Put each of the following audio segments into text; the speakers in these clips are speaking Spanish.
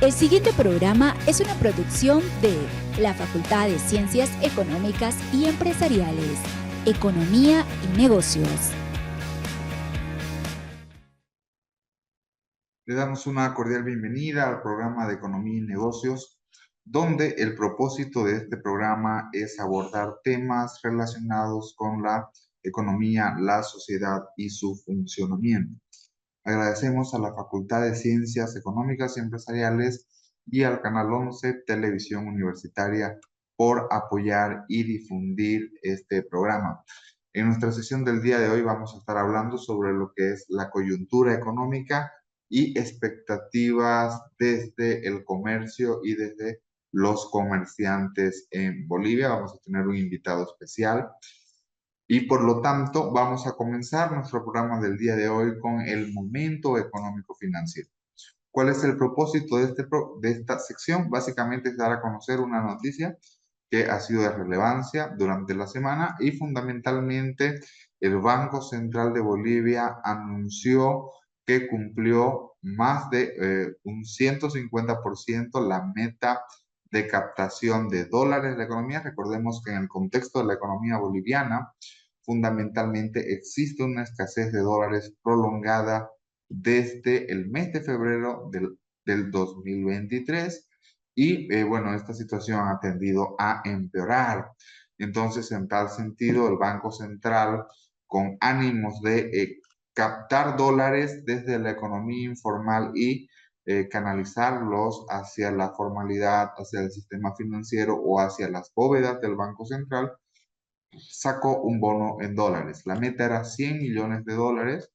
El siguiente programa es una producción de la Facultad de Ciencias Económicas y Empresariales, Economía y Negocios. Le damos una cordial bienvenida al programa de Economía y Negocios, donde el propósito de este programa es abordar temas relacionados con la economía, la sociedad y su funcionamiento. Agradecemos a la Facultad de Ciencias Económicas y Empresariales y al Canal 11 Televisión Universitaria por apoyar y difundir este programa. En nuestra sesión del día de hoy vamos a estar hablando sobre lo que es la coyuntura económica y expectativas desde el comercio y desde los comerciantes en Bolivia. Vamos a tener un invitado especial. Y por lo tanto, vamos a comenzar nuestro programa del día de hoy con el momento económico financiero. ¿Cuál es el propósito de esta sección? Básicamente es dar a conocer una noticia que ha sido de relevancia durante la semana y fundamentalmente el Banco Central de Bolivia anunció que cumplió más de un 150% la meta de captación de dólares de la economía. Recordemos que en el contexto de la economía boliviana, fundamentalmente existe una escasez de dólares prolongada desde el mes de febrero del 2023 y bueno, esta situación ha tendido a empeorar. Entonces, en tal sentido, el Banco Central, con ánimos de captar dólares desde la economía informal y canalizarlos hacia la formalidad, hacia el sistema financiero o hacia las bóvedas del Banco Central, sacó un bono en dólares. La meta era 100 millones de dólares.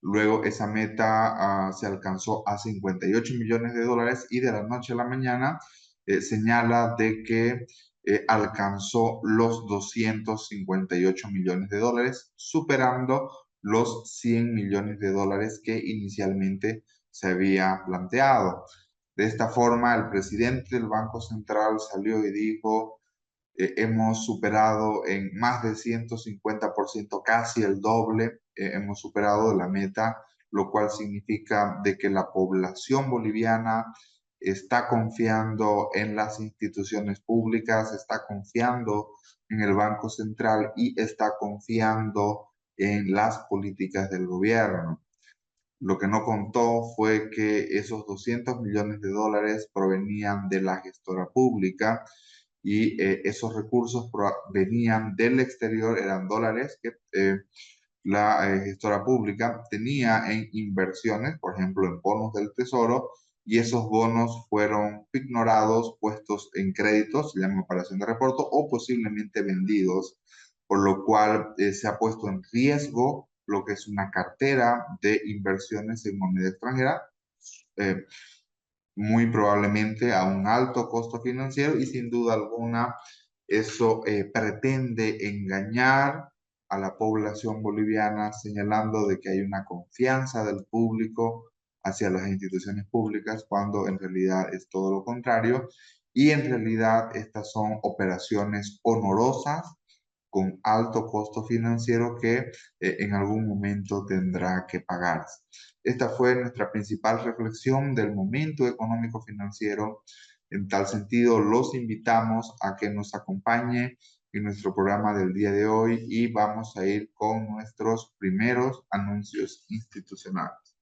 Luego esa meta se alcanzó a 58 millones de dólares y de la noche a la mañana señala de que alcanzó los 258 millones de dólares, superando los 100 millones de dólares que inicialmente se había planteado. De esta forma, el presidente del Banco Central salió y dijo: hemos superado en más de 150%, casi el doble, hemos superado la meta, lo cual significa de que la población boliviana está confiando en las instituciones públicas, está confiando en el Banco Central y está confiando en las políticas del gobierno. Lo que no contó fue que esos 200 millones de dólares provenían de la gestora pública y esos recursos venían del exterior, eran dólares que la gestora pública tenía en inversiones, por ejemplo, en bonos del tesoro, y esos bonos fueron ignorados, puestos en créditos, se llama operación de reporto, o posiblemente vendidos, por lo cual se ha puesto en riesgo lo que es una cartera de inversiones en moneda extranjera, eh, muy probablemente a un alto costo financiero, y sin duda alguna eso pretende engañar a la población boliviana, señalando de que hay una confianza del público hacia las instituciones públicas, cuando en realidad es todo lo contrario, y en realidad estas son operaciones onerosas con alto costo financiero que en algún momento tendrá que pagarse. Esta fue nuestra principal reflexión del momento económico financiero. En tal sentido, los invitamos a que nos acompañe en nuestro programa del día de hoy y vamos a ir con nuestros primeros anuncios institucionales.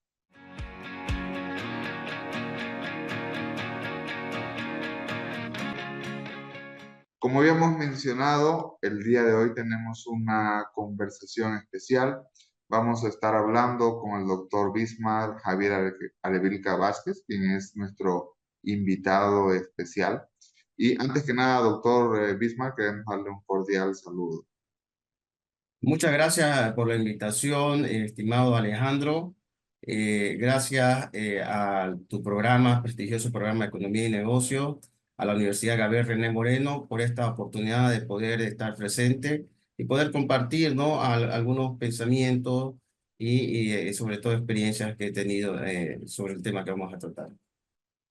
Como habíamos mencionado, el día de hoy tenemos una conversación especial. Vamos a estar hablando con el doctor Bismarck Javier Arevilca Vázquez, quien es nuestro invitado especial. Y antes que nada, doctor Bismarck, queremos darle un cordial saludo. Muchas gracias por la invitación, estimado Alejandro. Gracias a tu programa, prestigioso programa de Economía y Negocios, a la Universidad Gabriel René Moreno, por esta oportunidad de poder estar presente y poder compartir, ¿no?, algunos pensamientos y sobre todo experiencias que he tenido sobre el tema que vamos a tratar.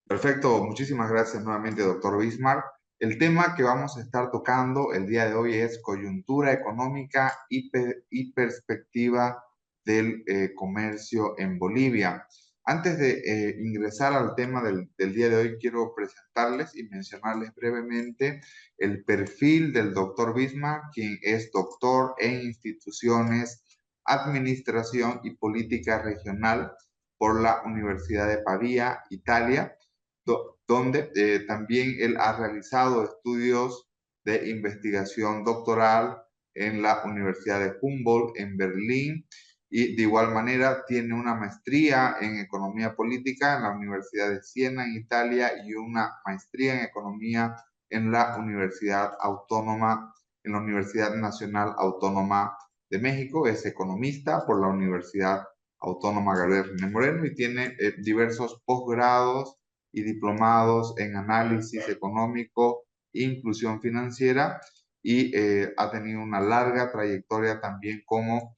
Perfecto, muchísimas gracias nuevamente, doctor Bismarck. El tema que vamos a estar tocando el día de hoy es coyuntura económica y perspectiva del comercio en Bolivia. Antes de ingresar al tema del día de hoy, quiero presentarles y mencionarles brevemente el perfil del doctor Bismarck, quien es doctor en instituciones, administración y política regional por la Universidad de Pavía, Italia, donde también él ha realizado estudios de investigación doctoral en la Universidad de Humboldt en Berlín, y de igual manera tiene una maestría en economía política en la Universidad de Siena en Italia y una maestría en economía en la Universidad Autónoma, en la Universidad Nacional Autónoma de México. Es economista por la Universidad Autónoma Gabriel René Moreno y tiene diversos posgrados y diplomados en análisis económico e inclusión financiera, y ha tenido una larga trayectoria también como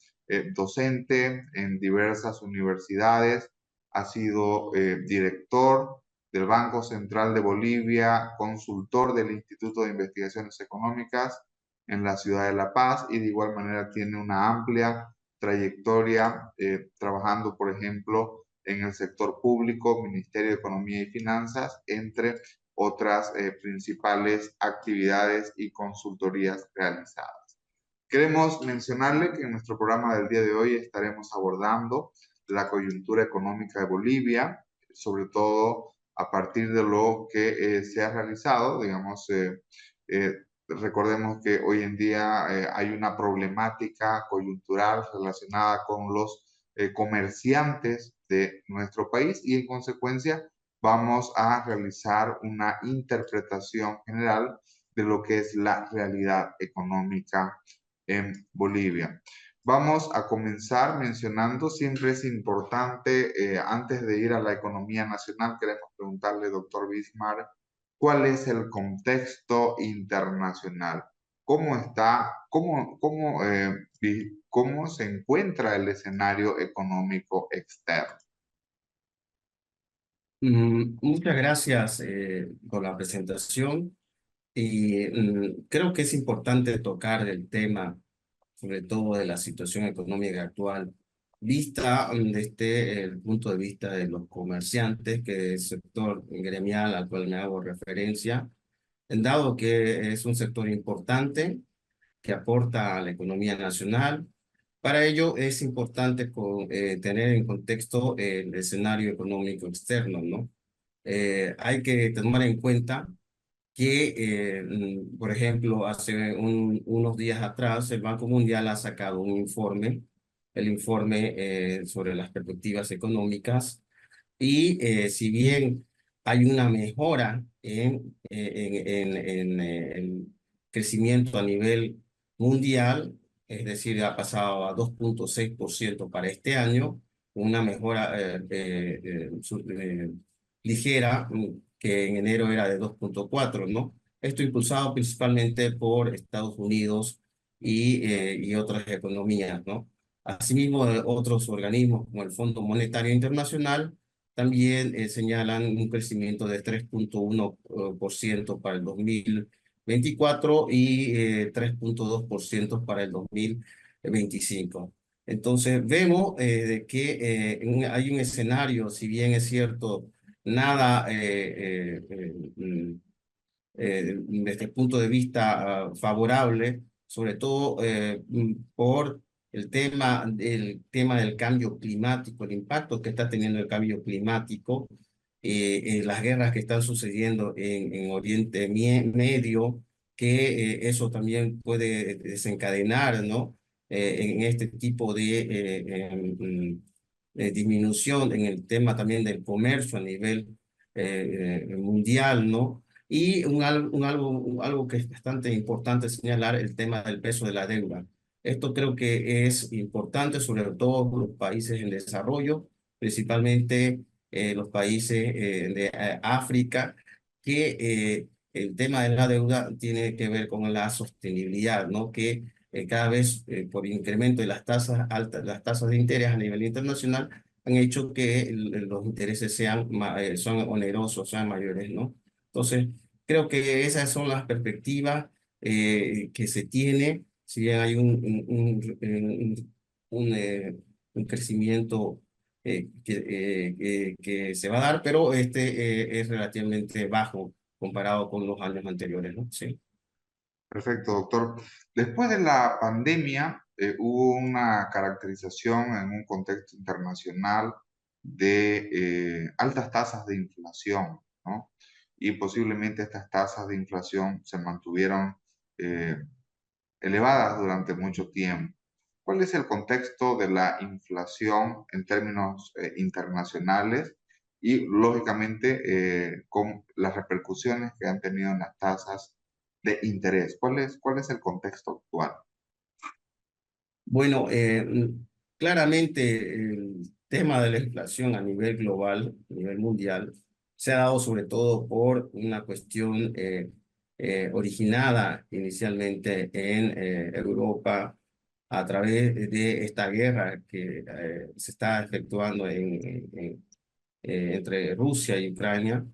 docente en diversas universidades. Ha sido director del Banco Central de Bolivia, consultor del Instituto de Investigaciones Económicas en la ciudad de La Paz, y de igual manera tiene una amplia trayectoria trabajando, por ejemplo, en el sector público, Ministerio de Economía y Finanzas, entre otras principales actividades y consultorías realizadas. Queremos mencionarle que en nuestro programa del día de hoy estaremos abordando la coyuntura económica de Bolivia, sobre todo a partir de lo que se ha realizado. Digamos, recordemos que hoy en día hay una problemática coyuntural relacionada con los comerciantes de nuestro país, y en consecuencia vamos a realizar una interpretación general de lo que es la realidad económica en Bolivia. Vamos a comenzar mencionando, siempre es importante, antes de ir a la economía nacional, queremos preguntarle, doctor Bismarck, ¿cuál es el contexto internacional? ¿Cómo está, cómo se encuentra el escenario económico externo? Muchas gracias por la presentación. Y creo que es importante tocar el tema, sobre todo de la situación económica actual, vista desde el punto de vista de los comerciantes, que es el sector gremial al cual me hago referencia, dado que es un sector importante que aporta a la economía nacional. Para ello es importante tener en contexto el escenario económico externo, ¿no? Hay que tomar en cuenta que, por ejemplo, hace unos días atrás el Banco Mundial ha sacado un informe, el informe sobre las perspectivas económicas, y si bien hay una mejora en el crecimiento a nivel mundial, es decir, ha pasado a 2,6% para este año, una mejora ligera, que en enero era de 2,4, ¿no? Esto impulsado principalmente por Estados Unidos y otras economías, ¿no? Asimismo, otros organismos como el Fondo Monetario Internacional también señalan un crecimiento de 3,1% para el 2024 y 3,2% para el 2025. Entonces, vemos de que hay un escenario, si bien es cierto, nada desde el punto de vista favorable, sobre todo por el tema del cambio climático, el impacto que está teniendo el cambio climático, las guerras que están sucediendo en Oriente Medio, que eso también puede desencadenar, ¿no? En este tipo de disminución en el tema también del comercio a nivel mundial, ¿no? Y algo que es bastante importante señalar, el tema del peso de la deuda. Esto creo que es importante, sobre todo por los países en desarrollo, principalmente los países de África, que el tema de la deuda tiene que ver con la sostenibilidad, ¿no? Que cada vez por incremento de las tasas altas, las tasas de interés a nivel internacional han hecho que los intereses son onerosos, sean mayores, ¿no? Entonces, creo que esas son las perspectivas que se tiene, si bien hay un crecimiento que se va a dar, pero es relativamente bajo comparado con los años anteriores, ¿no? Sí. Perfecto, doctor. Después de la pandemia, hubo una caracterización en un contexto internacional de altas tasas de inflación, ¿no? Y posiblemente estas tasas de inflación se mantuvieron eh, elevadas durante mucho tiempo. ¿Cuál es el contexto de la inflación en términos internacionales y, lógicamente, con las repercusiones que han tenido en las tasas de interés? ¿Cuál es el contexto actual? Bueno, claramente el tema de la inflación a nivel global, a nivel mundial, se ha dado sobre todo por una cuestión originada inicialmente en Europa a través de esta guerra que se está efectuando entre Rusia y Ucrania,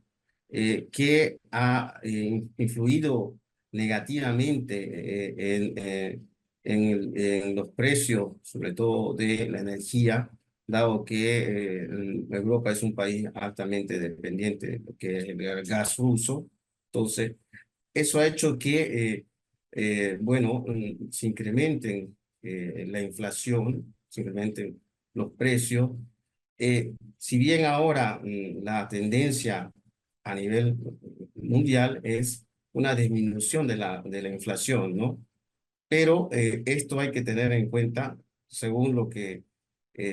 que ha influido negativamente en los precios, sobre todo de la energía, dado que Europa es un país altamente dependiente de lo que es el gas ruso. Entonces, eso ha hecho que, bueno, se incrementen la inflación, se incrementen los precios. Si bien ahora la tendencia a nivel mundial es una disminución de la inflación, ¿no? Pero esto hay que tener en cuenta, según lo que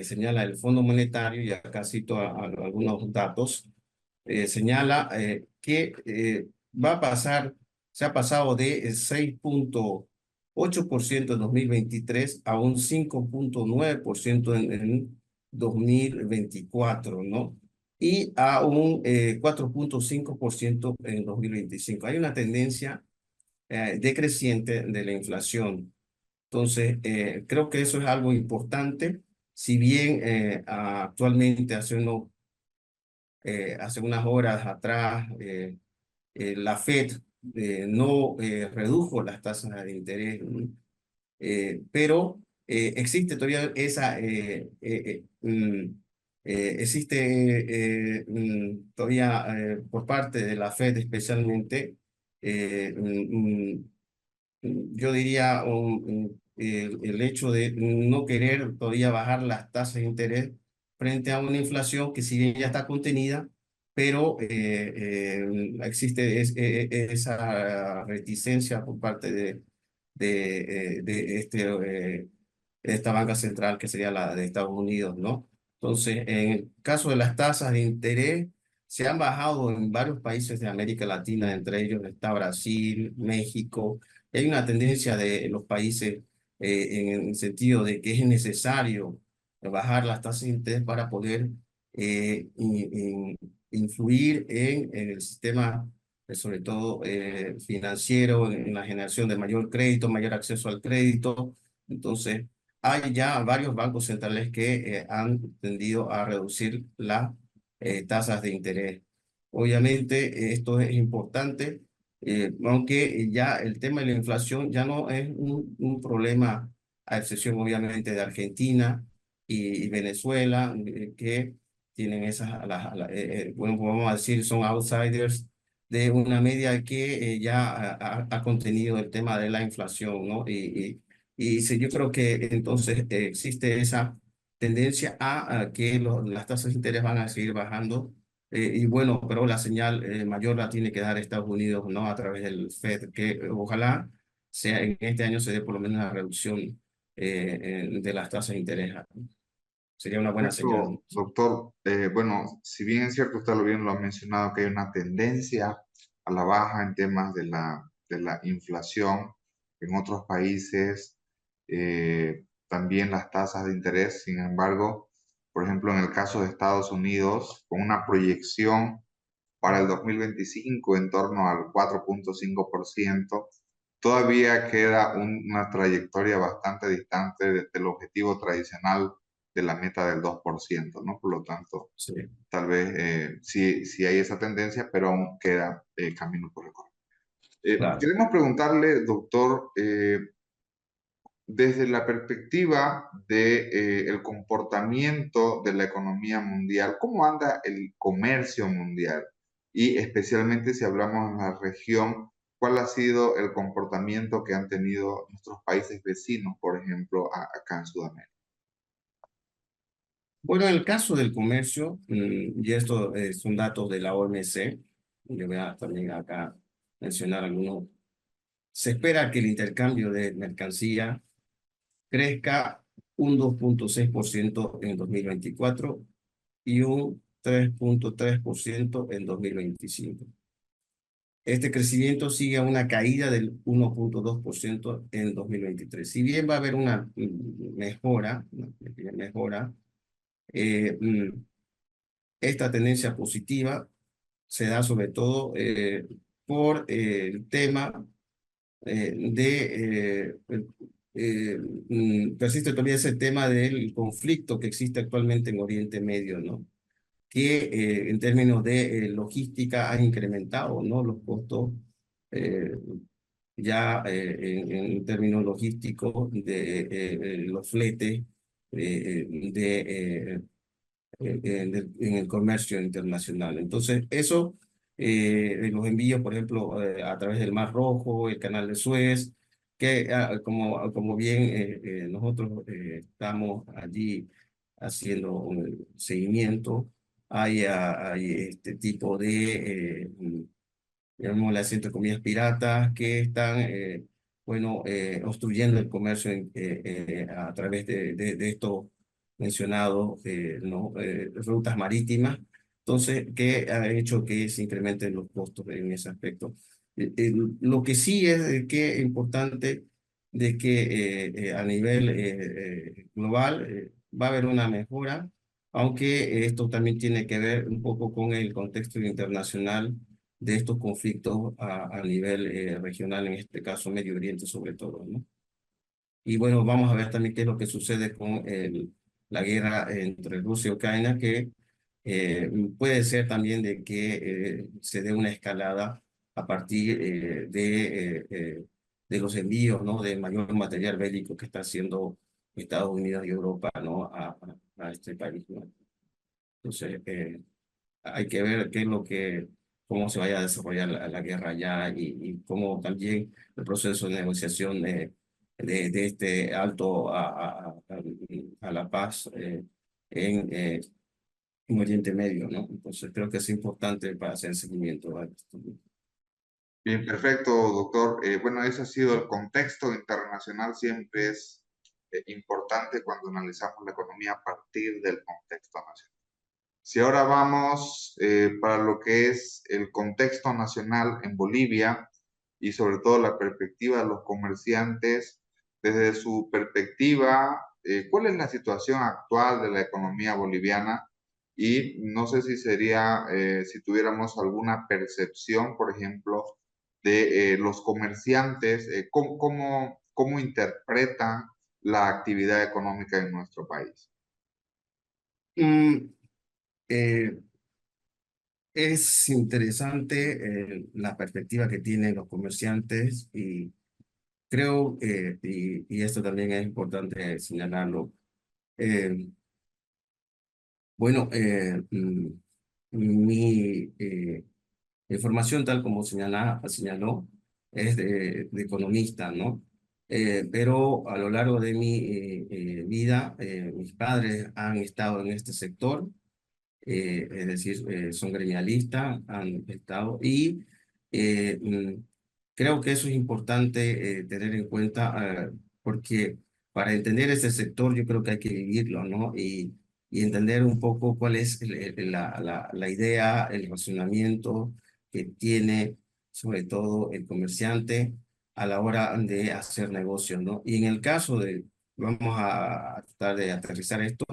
señala el Fondo Monetario, y acá cito algunos datos, señala que va a pasar, se ha pasado de 6,8% en 2023 a un 5,9% en 2024, ¿no? Y a un 4,5% en 2025. Hay una tendencia decreciente de la inflación. Entonces, creo que eso es algo importante. Si bien actualmente hace unas horas atrás la Fed no redujo las tasas de interés, ¿no? Pero existe todavía todavía por parte de la Fed especialmente, yo diría el hecho de no querer todavía bajar las tasas de interés frente a una inflación que si bien ya está contenida, pero existe esa reticencia por parte de esta banca central que sería la de Estados Unidos, ¿no? Entonces, en el caso de las tasas de interés, se han bajado en varios países de América Latina, entre ellos está Brasil, México. Hay una tendencia de los países en el sentido de que es necesario bajar las tasas de interés para poder influir en el sistema, sobre todo financiero, en la generación de mayor crédito, mayor acceso al crédito. Entonces, hay ya varios bancos centrales que han tendido a reducir las tasas de interés. Obviamente, esto es importante, aunque ya el tema de la inflación ya no es un problema, a excepción obviamente de Argentina y Venezuela, que tienen esas, bueno, vamos a decir, son outsiders de una media que ya ha contenido el tema de la inflación, ¿no? Y sí, yo creo que entonces existe esa tendencia a que las tasas de interés van a seguir bajando. Y bueno, pero la señal mayor la tiene que dar Estados Unidos, ¿no? A través del Fed, que ojalá sea en este año se dé por lo menos una reducción de las tasas de interés. Sería una buena señal, Perfecto, ¿no? doctor. Bueno, si bien es cierto, usted lo ha mencionado, que hay una tendencia a la baja en temas de la inflación en otros países, también las tasas de interés. Sin embargo, por ejemplo, en el caso de Estados Unidos, con una proyección para el 2025 en torno al 4,5%, todavía queda una trayectoria bastante distante del objetivo tradicional de la meta del 2%, ¿no? Por lo tanto, Sí, tal vez sí hay esa tendencia, pero aún queda camino por recorrer. claro. Queremos preguntarle, doctor, desde la perspectiva de el comportamiento de la economía mundial, ¿cómo anda el comercio mundial? Y especialmente si hablamos en la región, ¿cuál ha sido el comportamiento que han tenido nuestros países vecinos, por ejemplo, acá en Sudamérica? Bueno, en el caso del comercio, y esto son datos de la OMC, yo voy a también acá mencionar algunos. Se espera que el intercambio de mercancía crezca un 2,6% en 2024 y un 3,3% en 2025. Este crecimiento sigue a una caída del 1,2% en 2023. Si bien va a haber una mejora, una pequeña mejora, eh, mm, esta tendencia positiva se da sobre todo por el tema persiste todavía ese tema del conflicto que existe actualmente en Oriente Medio, ¿no? Que en términos de logística ha incrementado, ¿no? Los costos eh, ya en términos logísticos de los fletes en el comercio internacional. Entonces, eso, de los envíos, por ejemplo, a través del Mar Rojo, el Canal de Suez, que como bien nosotros estamos allí haciendo un seguimiento, hay este tipo de, llamémosle entre comillas, piratas que están, bueno, obstruyendo el comercio a través de estos mencionados, ¿no? Rutas marítimas. Entonces, ¿qué ha hecho que se incrementen los costos en ese aspecto? Lo que sí es que es importante de que a nivel global va a haber una mejora, aunque esto también tiene que ver un poco con el contexto internacional de estos conflictos a nivel regional, en este caso Medio Oriente sobre todo, ¿no? Y bueno, vamos a ver también qué es lo que sucede con la guerra entre Rusia y Ucrania, que puede ser también de que se dé una escalada a partir de los envíos, ¿no? De mayor material bélico que está haciendo Estados Unidos y Europa, ¿no? A este país, ¿no? Entonces, hay que ver qué es lo que, cómo se vaya a desarrollar la guerra allá y cómo también el proceso de negociación de este alto a la paz en Oriente Medio, ¿no? Entonces creo que es importante para hacer seguimiento a esto. Bien, perfecto, doctor. Bueno, ese ha sido el contexto internacional, siempre es importante cuando analizamos la economía a partir del contexto nacional. Si ahora vamos para lo que es el contexto nacional en Bolivia y sobre todo la perspectiva de los comerciantes, desde su perspectiva, ¿cuál es la situación actual de la economía boliviana? Y no sé si sería, si tuviéramos alguna percepción, por ejemplo, de los comerciantes, cómo interpretan la actividad económica en nuestro país. Mm, eh, es interesante la perspectiva que tienen los comerciantes y creo, y esto también es importante señalarlo, eh, bueno, mi información, tal como señaló, es de economista, ¿no? Pero a lo largo de mi vida, mis padres han estado en este sector, es decir, son gremialistas, han estado, y creo que eso es importante tener en cuenta, porque para entender este sector yo creo que hay que vivirlo, ¿no? Y entender un poco cuál es la idea, el razonamiento que tiene sobre todo el comerciante a la hora de hacer negocios, ¿no? Y en el caso de, vamos a tratar de aterrizar esto,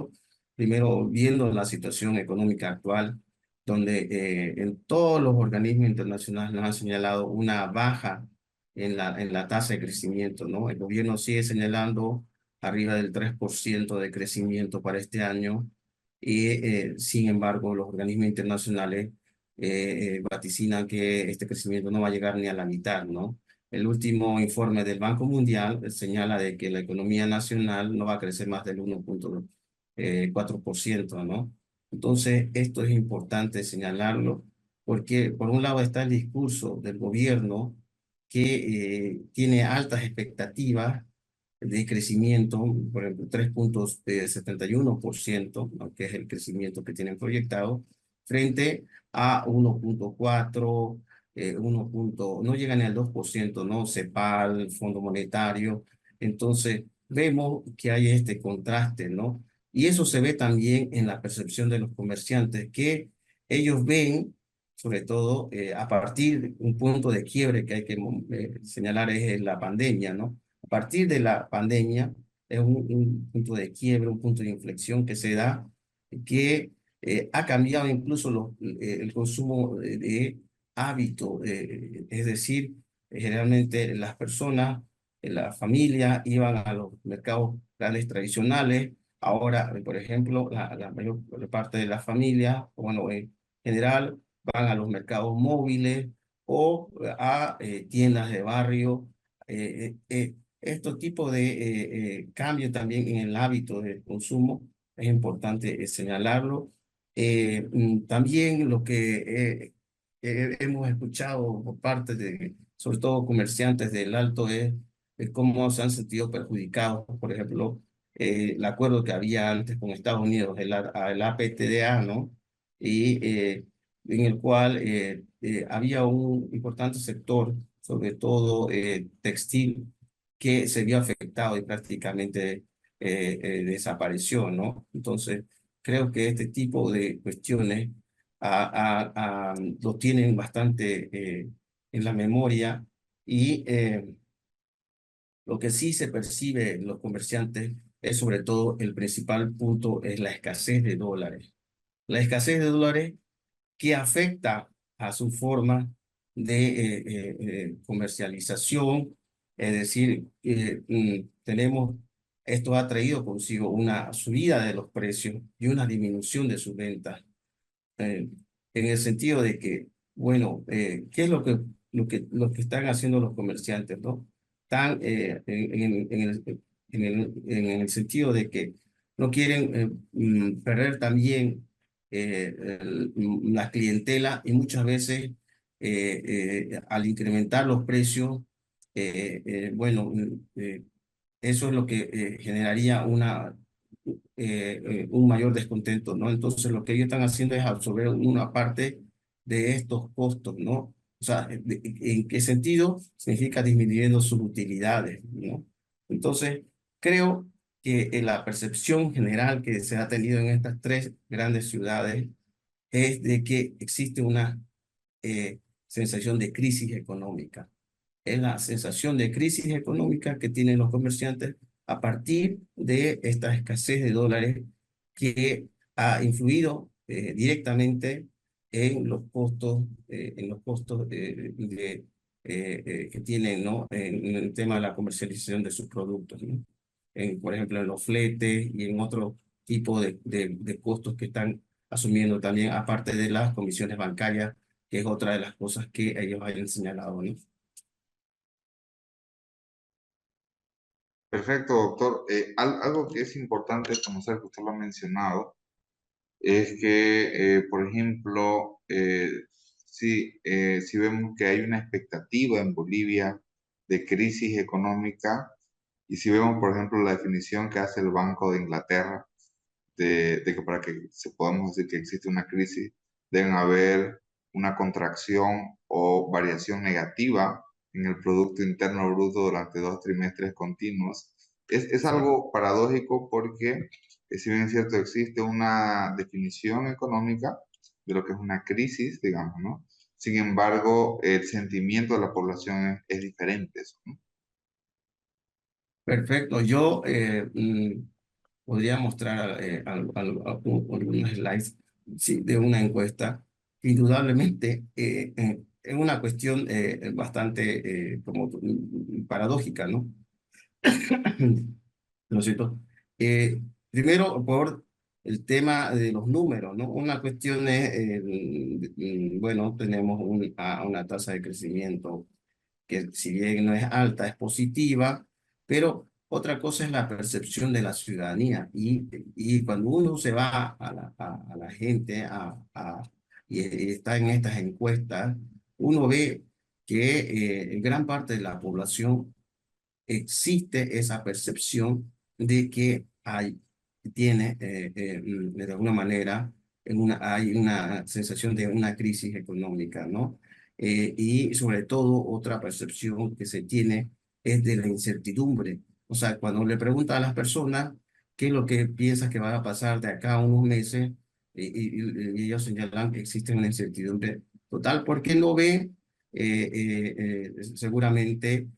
primero viendo la situación económica actual, donde en todos los organismos internacionales nos han señalado una baja en la tasa de crecimiento, ¿no? El gobierno sigue señalando arriba del 3% de crecimiento para este año y sin embargo los organismos internacionales vaticinan que este crecimiento no va a llegar ni a la mitad, ¿no? el último informe del Banco Mundial señala de que la economía nacional no va a crecer más del 1,4%, ¿no? Entonces, esto es importante señalarlo porque por un lado está el discurso del gobierno que tiene altas expectativas de crecimiento, por ejemplo, 3,71%, ¿no? Que es el crecimiento que tienen proyectado, frente a 1,4, no llega ni al 2%, ¿no? CEPAL, Fondo Monetario. Entonces, vemos que hay este contraste, ¿no? Y eso se ve también en la percepción de los comerciantes, que ellos ven, sobre todo a partir de un punto de quiebre que hay que señalar es la pandemia, ¿no? A partir de la pandemia es un punto de quiebre, un punto de inflexión que se da, que ha cambiado incluso el consumo de hábito, es decir, generalmente las personas, las familias iban a los mercados grandes tradicionales, ahora, por ejemplo, la mayor parte de las familias, bueno, en general, van a los mercados móviles o a tiendas de barrio. Estos tipos de cambios también en el hábito de consumo es importante señalarlo. También lo que hemos escuchado por parte de, sobre todo comerciantes del Alto, es cómo se han sentido perjudicados. Por ejemplo, el acuerdo que había antes con Estados Unidos, el APTDA, ¿no? Y en el cual había un importante sector, sobre todo textil, que se vio afectado y prácticamente desapareció, ¿no? Entonces, creo que este tipo de cuestiones lo tienen bastante en la memoria y lo que sí se percibe en los comerciantes es sobre todo el principal punto es la escasez de dólares. La escasez de dólares que afecta a su forma de comercialización, es decir, esto ha traído consigo una subida de los precios y una disminución de sus ventas, eh, en el sentido de que, bueno, ¿qué es lo que están haciendo los comerciantes, ¿no? Están en el sentido de que no quieren perder también la clientela y muchas veces al incrementar los precios, bueno, eso es lo que generaría un mayor descontento, ¿no? Entonces, lo que ellos están haciendo es absorber una parte de estos costos, ¿no? O sea, ¿en qué sentido? Significa disminuyendo sus utilidades, ¿no? Entonces, creo que la percepción general que se ha tenido en estas tres grandes ciudades es de que existe una sensación de crisis económica. Es la sensación de crisis económica que tienen los comerciantes a partir de esta escasez de dólares que ha influido directamente en los costos que tienen, ¿no? En el tema de la comercialización de sus productos, ¿no? Por ejemplo, en los fletes y en otro tipo de costos que están asumiendo también, aparte de las comisiones bancarias, que es otra de las cosas que ellos hayan señalado, ¿no? Perfecto, doctor. Algo que es importante conocer, que usted lo ha mencionado, es que, por ejemplo, si vemos que hay una expectativa en Bolivia de crisis económica, y si vemos, por ejemplo, la definición que hace el Banco de Inglaterra, de que para que se podamos decir que existe una crisis, deben haber una contracción o variación negativa en el Producto Interno Bruto durante 2 trimestres continuos. Es algo paradójico porque, si bien es cierto, existe una definición económica de lo que es una crisis, digamos, ¿no? Sin embargo, el sentimiento de la población es diferente, ¿no? Perfecto. Yo podría mostrar algunos slides, sí, de una encuesta. Indudablemente, es una cuestión bastante como paradójica, ¿no? ¿No es cierto? Primero, por el tema de los números, ¿no? Una cuestión es, bueno, tenemos una tasa de crecimiento que si bien no es alta, es positiva, pero otra cosa es la percepción de la ciudadanía. Y cuando uno se va a la gente y está en estas encuestas, uno ve que en gran parte de la población existe esa percepción de que tiene, de alguna manera, hay una sensación de una crisis económica, ¿no? Y sobre todo otra percepción que se tiene es de la incertidumbre. O sea, cuando le preguntan a las personas qué es lo que piensas que va a pasar de acá a unos meses, y ellos señalan que existe una incertidumbre total porque no ve seguramente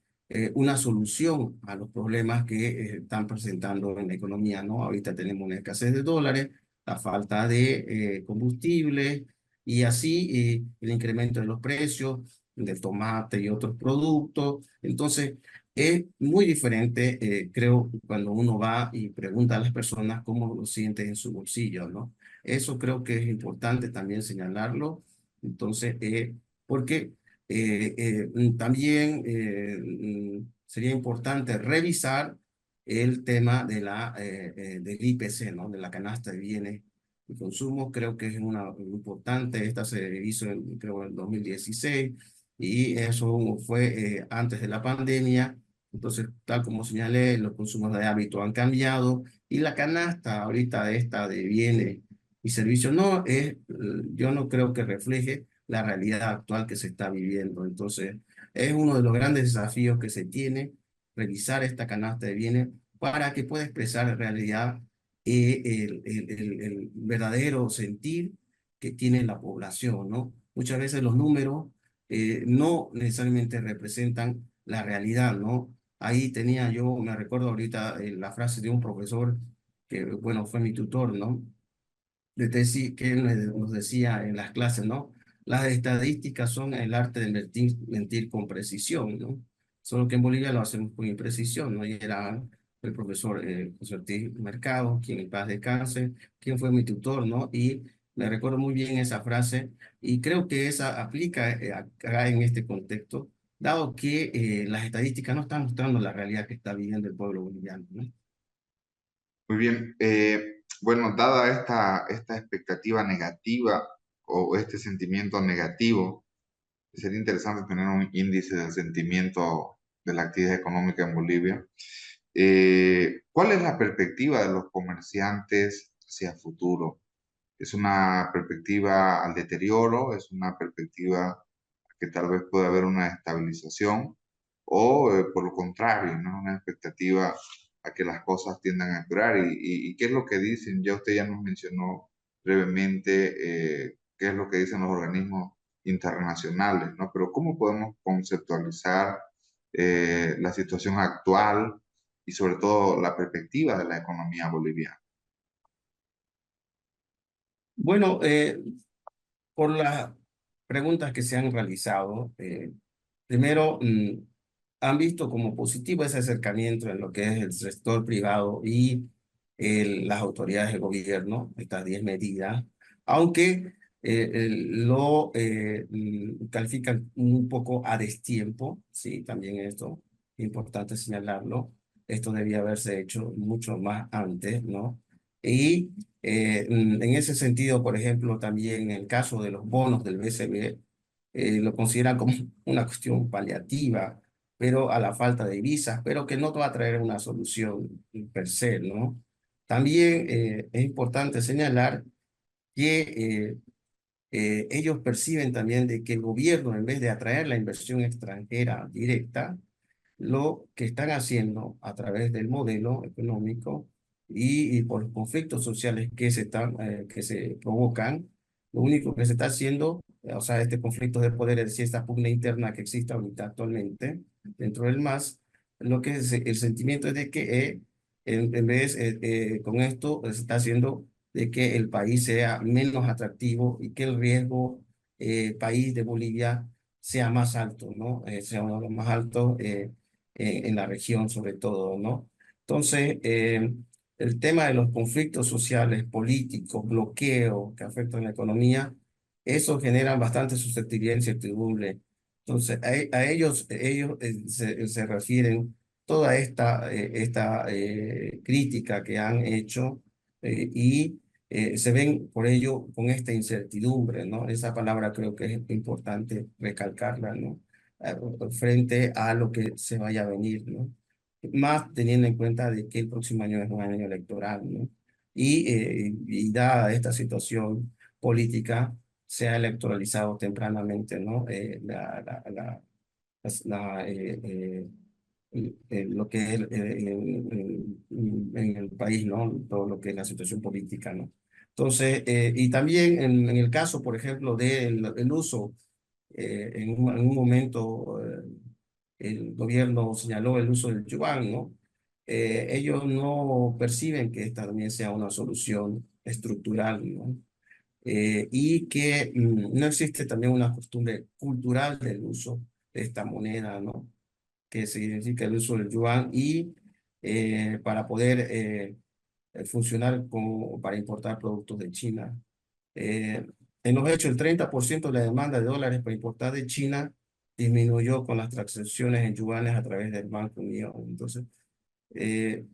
una solución a los problemas que están presentando en la economía, ¿no? Ahorita tenemos una escasez de dólares, la falta de combustible y así el incremento de los precios del tomate y otros productos. Entonces, es muy diferente, creo, cuando uno va y pregunta a las personas cómo lo sienten en su bolsillo, ¿no? Eso creo que es importante también señalarlo. Entonces, porque también sería importante revisar el tema de del IPC, ¿no? De la canasta de bienes y consumo. Creo que es una importante. Esta se hizo, creo, en 2016 y eso fue antes de la pandemia. Entonces, tal como señalé, los consumos de hábito han cambiado y la canasta ahorita esta de bienes y servicios no es, yo no creo que refleje la realidad actual que se está viviendo. Entonces, es uno de los grandes desafíos que se tiene, revisar esta canasta de bienes para que pueda expresar en realidad el verdadero sentir que tiene la población, ¿no? Muchas veces los números no necesariamente representan la realidad, ¿no? Ahí tenía yo, me recuerdo ahorita la frase de un profesor que, bueno, fue mi tutor, ¿no? Que él nos decía en las clases, ¿no? Las estadísticas son el arte de mentir con precisión, ¿no? Solo que en Bolivia lo hacemos con imprecisión, ¿no? Y era el profesor José Ortiz Mercado, quien en paz descanse, quien fue mi tutor, ¿no? Y me recuerdo muy bien esa frase y creo que esa aplica acá en este contexto, dado que las estadísticas no están mostrando la realidad que está viviendo el pueblo boliviano, ¿no? Muy bien. Bueno, dada esta expectativa negativa o este sentimiento negativo, sería interesante tener un índice del sentimiento de la actividad económica en Bolivia. ¿Cuál es la perspectiva de los comerciantes hacia futuro? ¿Es una perspectiva al deterioro? ¿Es una perspectiva que tal vez pueda haber una estabilización? ¿O por lo contrario, ¿no? Una expectativa a que las cosas tiendan a empeorar? ¿Y qué es lo que dicen? Ya usted ya nos mencionó brevemente qué es lo que dicen los organismos internacionales, ¿no? Pero ¿cómo podemos conceptualizar la situación actual y sobre todo la perspectiva de la economía boliviana? Bueno, por las preguntas que se han realizado, primero, han visto como positivo ese acercamiento en lo que es el sector privado y las autoridades de gobierno, estas 10 medidas, aunque califican un poco a destiempo, sí, también esto, importante señalarlo, esto debía haberse hecho mucho más antes, ¿no? Y en ese sentido, por ejemplo, también en el caso de los bonos del BCB, lo consideran como una cuestión paliativa, pero a la falta de divisas, pero que no va a traer una solución per se, ¿no? También es importante señalar que ellos perciben también de que el gobierno, en vez de atraer la inversión extranjera directa, lo que están haciendo a través del modelo económico y por los conflictos sociales que se provocan, lo único que se está haciendo, o sea, este conflicto de poder, es decir, esta pugna interna que existe ahorita actualmente dentro del MAS, lo que es el sentimiento es de que en vez con esto se está haciendo de que el país sea menos atractivo y que el riesgo país de Bolivia sea más alto, ¿no? Sea uno de los más altos en la región sobre todo, ¿no? Entonces, el tema de los conflictos sociales, políticos, bloqueos que afectan la economía, eso genera bastante susceptibilidad e incertidumbre Entonces, a ellos se refieren toda esta crítica que han hecho y se ven por ello con esta incertidumbre, ¿no? Esa palabra creo que es importante recalcarla, ¿no? Frente a lo que se vaya a venir, ¿no? Más teniendo en cuenta de que el próximo año es un año electoral, ¿no? Y dada esta situación política, se ha electoralizado tempranamente, ¿no? Lo que es en el país, ¿no? Todo lo que es la situación política, ¿no? Entonces, y también en el caso, por ejemplo, del el uso, en un momento el gobierno señaló el uso del yuan, ¿no? Ellos no perciben que esta también sea una solución estructural, ¿no? Y que no existe también una costumbre cultural del uso de esta moneda, ¿no? Que significa el uso del yuan y para poder funcionar como para importar productos de China. Eh, en los hechos, el 30% de la demanda de dólares para importar de China disminuyó con las transacciones en yuanes a través del Banco Unión. Entonces, eh,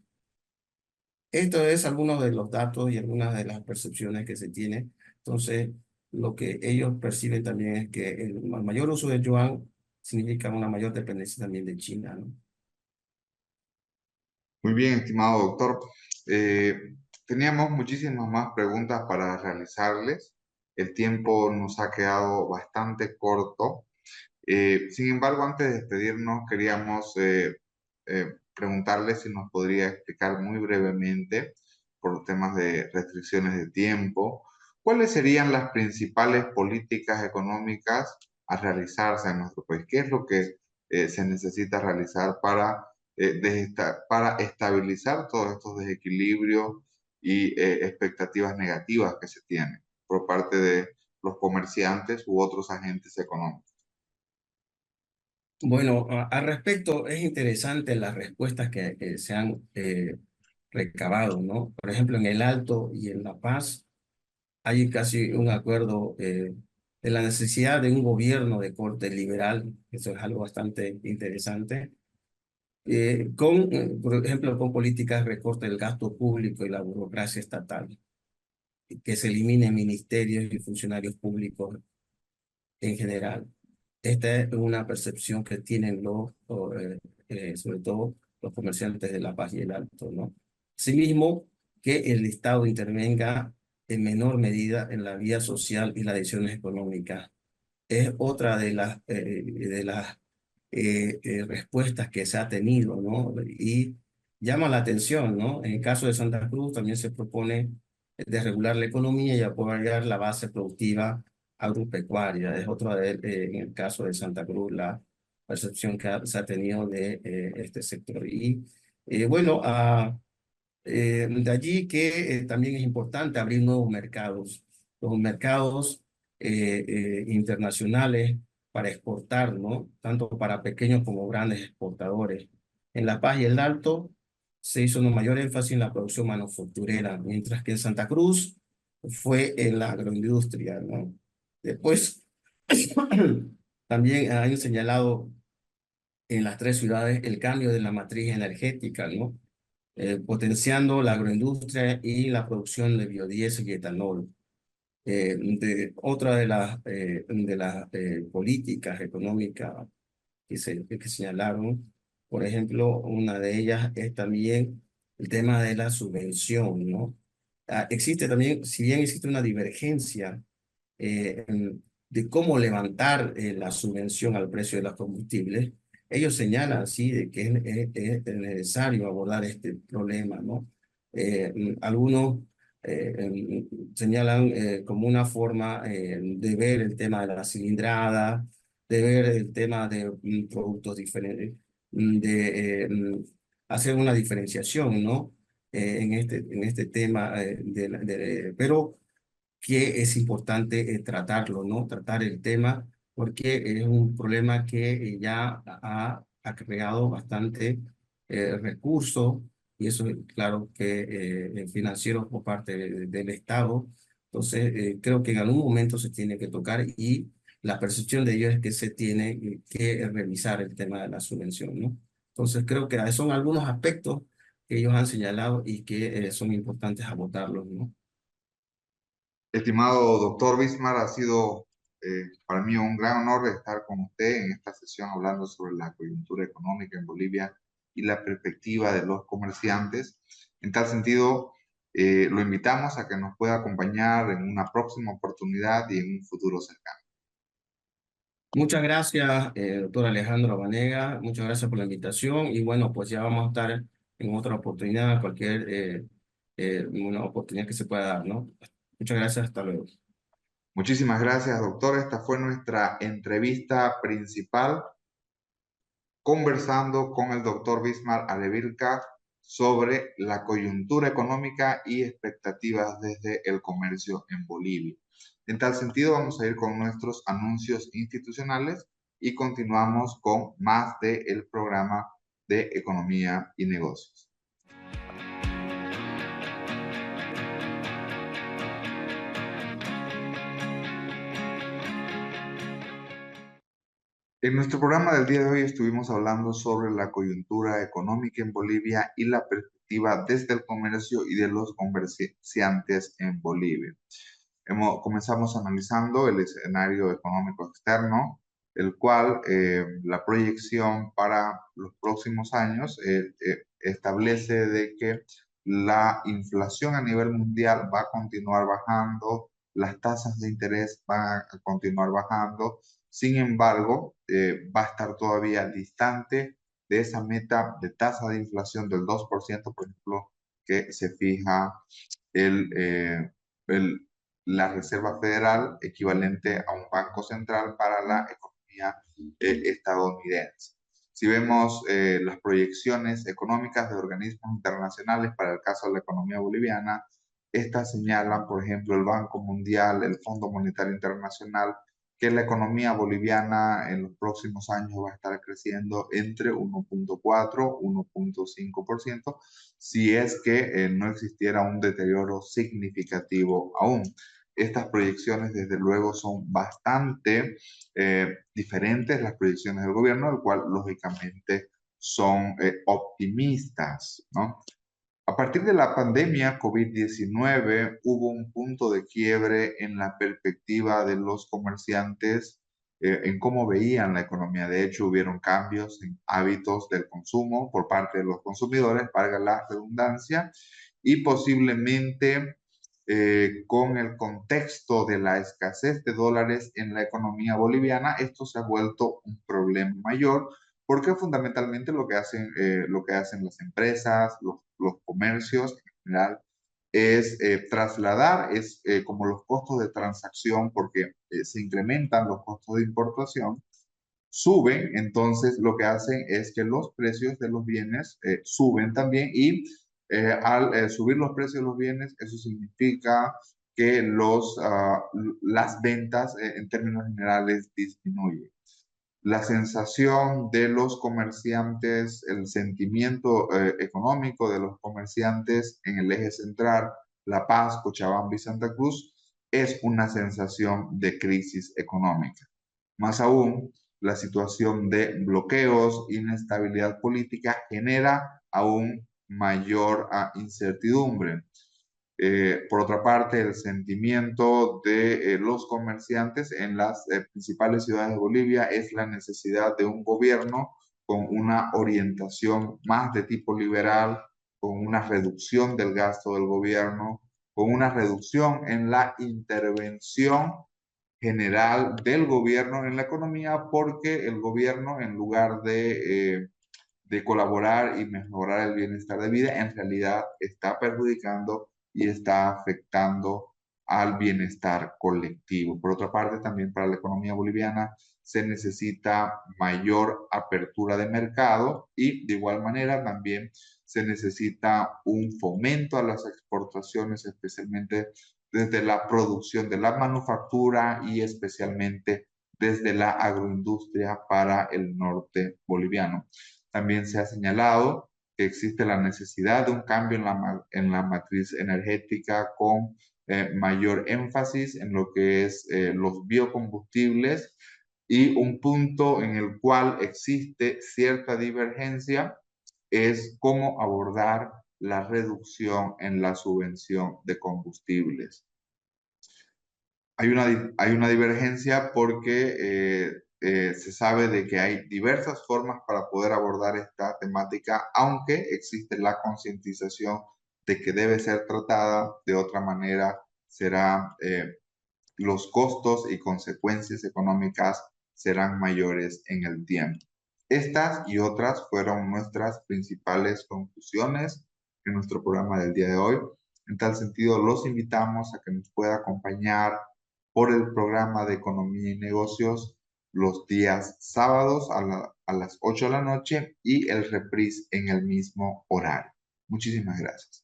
esto es algunos de los datos y algunas de las percepciones que se tiene. Entonces, lo que ellos perciben también es que el mayor uso del yuan significa una mayor dependencia también de China, ¿no? Muy bien, estimado doctor. Eh, Teníamos muchísimas más preguntas para realizarles. El tiempo nos ha quedado bastante corto. Sin embargo, antes de despedirnos, queríamos preguntarle si nos podría explicar muy brevemente, por temas de restricciones de tiempo, cuáles serían las principales políticas económicas a realizarse en nuestro país. ¿Qué es lo que se necesita realizar para estabilizar todos estos desequilibrios y expectativas negativas que se tienen por parte de los comerciantes u otros agentes económicos? Bueno, al respecto, es interesante las respuestas que se han recabado, ¿no? Por ejemplo, en el Alto y en La Paz hay casi un acuerdo de la necesidad de un gobierno de corte liberal, eso es algo bastante interesante, por ejemplo, con políticas de recorte del gasto público y la burocracia estatal, que se eliminen ministerios y funcionarios públicos en general. Esta es una percepción que tienen sobre todo los comerciantes de La Paz y el Alto, ¿no? Asimismo, que el Estado intervenga en menor medida en la vida social y las decisiones económicas. Es otra de las respuestas que se ha tenido, ¿no? Y llama la atención, ¿no? En el caso de Santa Cruz también se propone desregular la economía y apoyar la base productiva agropecuaria. Es otra en el caso de Santa Cruz, la percepción que se ha tenido de este sector. Y bueno, de allí que también es importante abrir nuevos mercados, los mercados internacionales para exportar, ¿no? Tanto para pequeños como grandes exportadores. En La Paz y el Alto se hizo un mayor énfasis en la producción manufacturera, mientras que en Santa Cruz fue en la agroindustria, ¿no? Después, también han señalado en las tres ciudades el cambio de la matriz energética, ¿no? Potenciando la agroindustria y la producción de biodiesel y etanol. Otra de las políticas económicas que señalaron, por ejemplo, una de ellas es también el tema de la subvención, ¿no? Existe también, si bien existe una divergencia de cómo levantar la subvención al precio de los combustibles, ellos señalan, sí, de que es necesario abordar este problema, ¿no? Algunos señalan como una forma de ver el tema de la cilindrada, de ver el tema de productos diferentes, hacer una diferenciación, ¿no? En este tema, pero que es importante tratarlo, ¿no? Tratar el tema porque es un problema que ya ha creado bastante recursos y eso es claro que financiero por parte del Estado. Entonces, creo que en algún momento se tiene que tocar y la percepción de ellos es que se tiene que revisar el tema de la subvención, ¿no? Entonces creo que son algunos aspectos que ellos han señalado y que son importantes abordarlos, ¿no? Estimado doctor Bismar, ha sido para mí un gran honor estar con usted en esta sesión hablando sobre la coyuntura económica en Bolivia y la perspectiva de los comerciantes. En tal sentido, lo invitamos a que nos pueda acompañar en una próxima oportunidad y en un futuro cercano. Muchas gracias, doctor Alejandro Banega. Muchas gracias por la invitación. Y bueno, pues ya vamos a estar en otra oportunidad, cualquier una oportunidad que se pueda dar, ¿no? Muchas gracias. Hasta luego. Muchísimas gracias, doctor. Esta fue nuestra entrevista principal conversando con el doctor Bismar Alevilca sobre la coyuntura económica y expectativas desde el comercio en Bolivia. En tal sentido, vamos a ir con nuestros anuncios institucionales y continuamos con más del programa de economía y negocios. En nuestro programa del día de hoy estuvimos hablando sobre la coyuntura económica en Bolivia y la perspectiva desde el comercio y de los comerciantes en Bolivia. Comenzamos analizando el escenario económico externo, el cual la proyección para los próximos años establece de que la inflación a nivel mundial va a continuar bajando, las tasas de interés van a continuar bajando. Sin embargo, va a estar todavía distante de esa meta de tasa de inflación del 2%, por ejemplo, que se fija el, eh, el, la Reserva Federal, equivalente a un banco central para la economía estadounidense. Si vemos las proyecciones económicas de organismos internacionales para el caso de la economía boliviana, estas señalan, por ejemplo, el Banco Mundial, el Fondo Monetario Internacional, que la economía boliviana en los próximos años va a estar creciendo entre 1.4 y 1.5%, si es que no existiera un deterioro significativo aún. Estas proyecciones, desde luego, son bastante diferentes las proyecciones del gobierno, el cual lógicamente son optimistas, ¿no? A partir de la pandemia COVID-19 hubo un punto de quiebre en la perspectiva de los comerciantes en cómo veían la economía. De hecho, hubieron cambios en hábitos del consumo por parte de los consumidores, valga la redundancia, y posiblemente con el contexto de la escasez de dólares en la economía boliviana, esto se ha vuelto un problema mayor porque fundamentalmente lo que hacen las empresas, los comercios en general, es trasladar, como los costos de transacción, porque se incrementan los costos de importación, suben, entonces lo que hacen es que los precios de los bienes suben también y al subir los precios de los bienes, eso significa que las ventas en términos generales disminuyen. La sensación de los comerciantes, el sentimiento económico de los comerciantes en el eje central, La Paz, Cochabamba y Santa Cruz, es una sensación de crisis económica. Más aún, la situación de bloqueos, inestabilidad política genera aún mayor incertidumbre. Por otra parte, el sentimiento de los comerciantes en las principales ciudades de Bolivia es la necesidad de un gobierno con una orientación más de tipo liberal, con una reducción del gasto del gobierno, con una reducción en la intervención general del gobierno en la economía, porque el gobierno, en lugar de colaborar y mejorar el bienestar de vida, en realidad está perjudicando y está afectando al bienestar colectivo. Por otra parte, también para la economía boliviana se necesita mayor apertura de mercado y de igual manera también se necesita un fomento a las exportaciones, especialmente desde la producción de la manufactura y especialmente desde la agroindustria para el norte boliviano. También se ha señalado que existe la necesidad de un cambio en la matriz energética con mayor énfasis en lo que es los biocombustibles, y un punto en el cual existe cierta divergencia es cómo abordar la reducción en la subvención de combustibles. Hay una divergencia porque se sabe de que hay diversas formas para poder abordar esta temática, aunque existe la concientización de que debe ser tratada de otra manera, será los costos y consecuencias económicas serán mayores en el tiempo. Estas y otras fueron nuestras principales conclusiones en nuestro programa del día de hoy. En tal sentido, los invitamos a que nos pueda acompañar por el programa de Economía y Negocios los días sábados a las 8 de la noche y el reprise en el mismo horario. Muchísimas gracias.